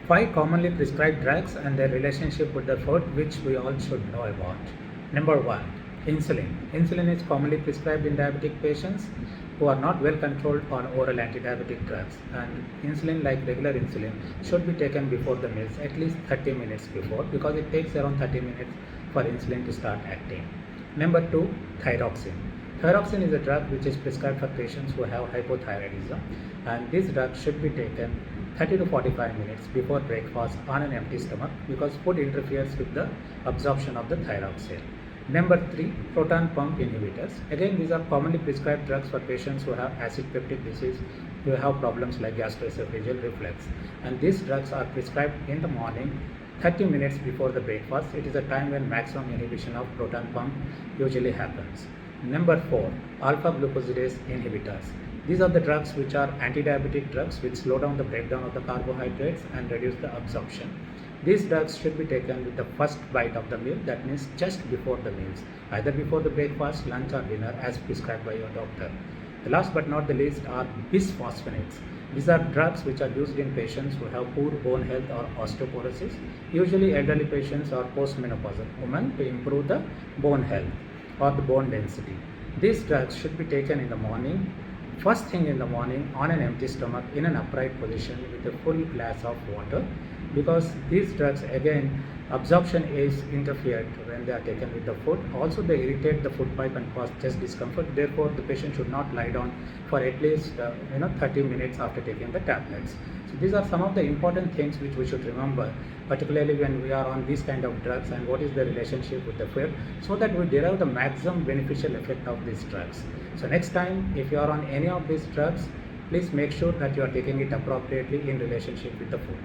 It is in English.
5 commonly prescribed drugs and their relationship with the food, which we all should know about. Number 1, insulin. Insulin is commonly prescribed in diabetic patients who are not well controlled on oral anti-diabetic drugs, and insulin, like regular insulin, should be taken before the meals, at least 30 minutes before, because it takes around 30 minutes for insulin to start acting. Number 2, thyroxine. Thyroxine is a drug which is prescribed for patients who have hypothyroidism, and this drug should be taken 30 to 45 minutes before breakfast on an empty stomach, because food interferes with the absorption of the thyroxine. Number 3, proton pump inhibitors. Again, these are commonly prescribed drugs for patients who have acid peptic disease, who have problems like gastroesophageal reflux, and these drugs are prescribed in the morning 30 minutes before the breakfast. It is a time when maximum inhibition of proton pump usually happens. Number 4, alpha glucosidase inhibitors. These are the drugs which are anti-diabetic drugs which slow down the breakdown of the carbohydrates and reduce the absorption. These drugs should be taken with the first bite of the meal, that means just before the meals, either before the breakfast, lunch or dinner as prescribed by your doctor. The last but not the least are bisphosphonates. These are drugs which are used in patients who have poor bone health or osteoporosis, usually elderly patients or postmenopausal women, to improve the bone health or the bone density. These drugs should be taken in the morning, first thing in the morning, on an empty stomach in an upright position with a full glass of water, because these drugs, again, absorption is interfered when they are taken with the food. Also, they irritate the food pipe and cause chest discomfort. Therefore, the patient should not lie down for at least 30 minutes after taking the tablets. So these are some of the important things which we should remember, particularly when we are on these kind of drugs, and what is the relationship with the food, so that we derive the maximum beneficial effect of these drugs. So next time, if you are on any of these drugs, please make sure that you are taking it appropriately in relationship with the food.